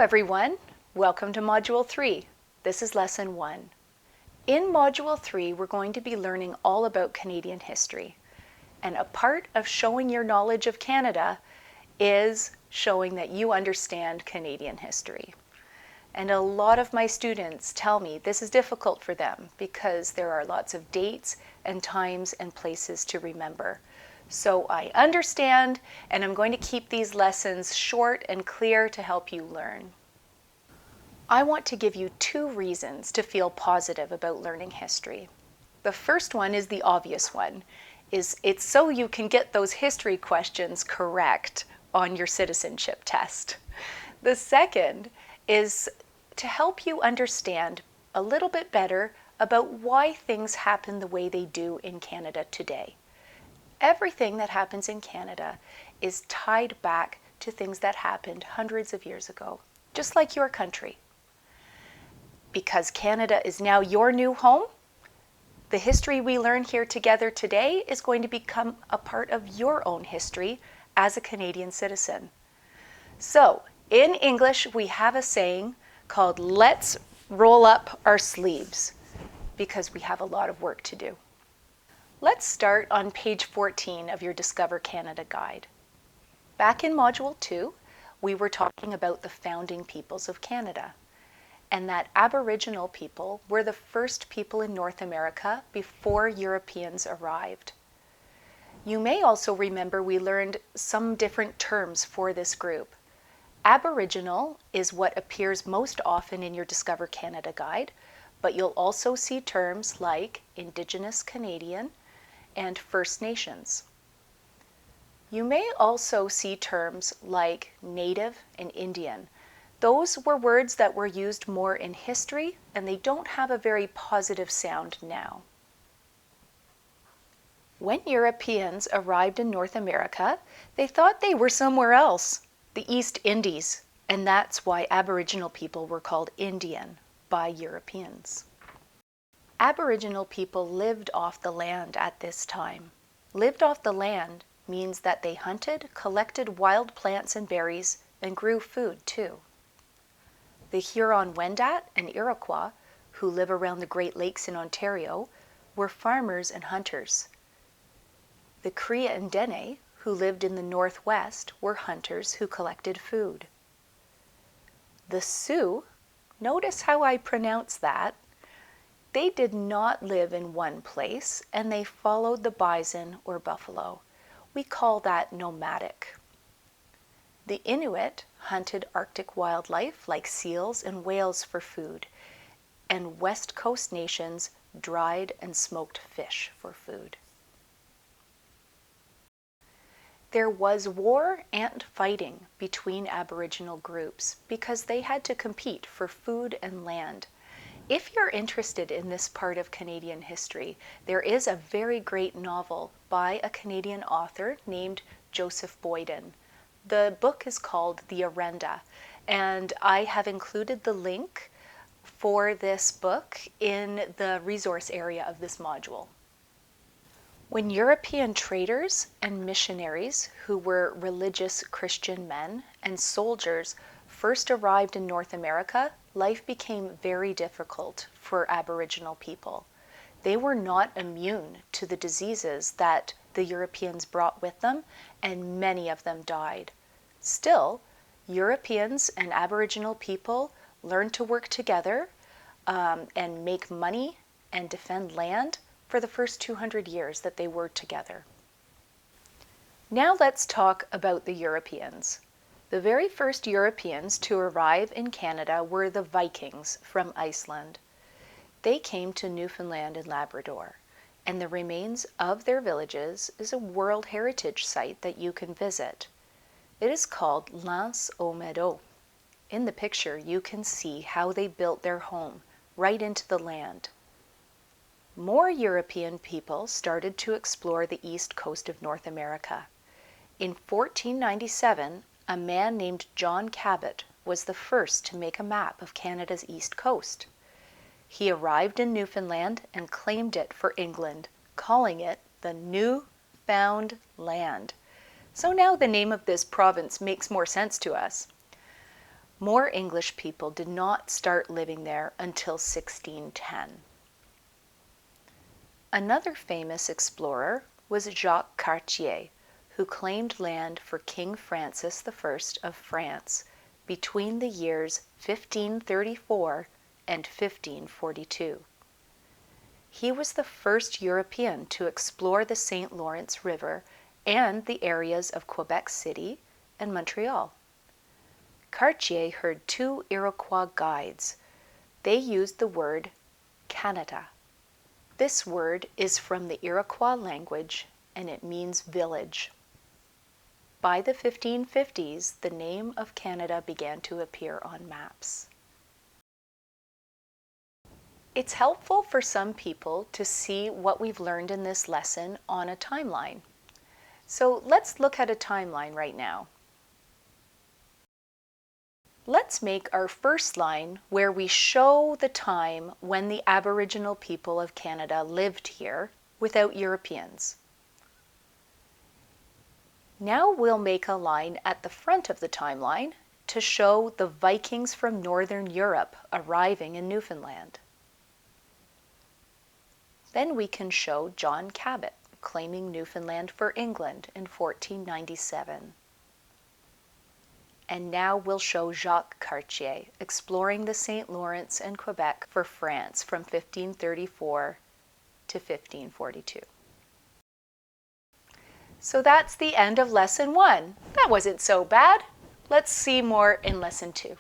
everyone, welcome to Module 3. This is Lesson 1. In Module 3, we're going to be learning all about Canadian history. And a part of showing your knowledge of Canada is showing that you understand Canadian history. And a lot of my students tell me this is difficult for them because there are lots of dates and times and places to remember. So I understand, and I'm going to keep these lessons short and clear to help you learn. I want to give you 2 reasons to feel positive about learning history. The first one is the obvious one, it's so you can get those history questions correct on your citizenship test. The second is to help you understand a little bit better about why things happen the way they do in Canada today. Everything that happens in Canada is tied back to things that happened hundreds of years ago, just like your country. Because Canada is now your new home, the history we learn here together today is going to become a part of your own history as a Canadian citizen. So, in English, we have a saying called, "Let's roll up our sleeves," because we have a lot of work to do. Let's start on page 14 of your Discover Canada guide. Back in Module 2, we were talking about the founding peoples of Canada, and that Aboriginal people were the first people in North America before Europeans arrived. You may also remember we learned some different terms for this group. Aboriginal is what appears most often in your Discover Canada guide, but you'll also see terms like Indigenous Canadian and First Nations. You may also see terms like Native and Indian. Those were words that were used more in history, and they don't have a very positive sound now. When Europeans arrived in North America, they thought they were somewhere else, the East Indies, and that's why Aboriginal people were called Indian by Europeans. Aboriginal people lived off the land at this time. Lived off the land means that they hunted, collected wild plants and berries, and grew food too. The Huron-Wendat and Iroquois, who live around the Great Lakes in Ontario, were farmers and hunters. The Cree and Dene, who lived in the Northwest, were hunters who collected food. The Sioux, notice how I pronounce that, they did not live in one place, and they followed the bison or buffalo. We call that nomadic. The Inuit hunted Arctic wildlife like seals and whales for food, and West Coast nations dried and smoked fish for food. There was war and fighting between Aboriginal groups because they had to compete for food and land. If you're interested in this part of Canadian history, there is a very great novel by a Canadian author named Joseph Boyden. The book is called The Arenda, and I have included the link for this book in the resource area of this module. When European traders and missionaries, who were religious Christian men, and soldiers first arrived in North America, life became very difficult for Aboriginal people. They were not immune to the diseases that the Europeans brought with them, and many of them died. Still, Europeans and Aboriginal people learned to work together and make money and defend land for the first 200 years that they were together. Now let's talk about the Europeans. The very first Europeans to arrive in Canada were the Vikings from Iceland. They came to Newfoundland and Labrador, and the remains of their villages is a World Heritage Site that you can visit. It is called L'Anse aux Meadows. In the picture, you can see how they built their home right into the land. More European people started to explore the east coast of North America. In 1497, a man named John Cabot was the first to make a map of Canada's east coast. He arrived in Newfoundland and claimed it for England, calling it the New Found Land. So now the name of this province makes more sense to us. More English people did not start living there until 1610. Another famous explorer was Jacques Cartier, who claimed land for King Francis I of France between the years 1534 and 1542. He was the first European to explore the St. Lawrence River and the areas of Quebec City and Montreal. Cartier heard two Iroquois guides. They used the word Canada. This word is from the Iroquois language and it means village. By the 1550s, the name of Canada began to appear on maps. It's helpful for some people to see what we've learned in this lesson on a timeline. So let's look at a timeline right now. Let's make our first line where we show the time when the Aboriginal people of Canada lived here without Europeans. Now we'll make a line at the front of the timeline to show the Vikings from Northern Europe arriving in Newfoundland. Then we can show John Cabot claiming Newfoundland for England in 1497. And now we'll show Jacques Cartier exploring the St. Lawrence and Quebec for France from 1534 to 1542. So that's the end of Lesson 1. That wasn't so bad. Let's see more in Lesson 2.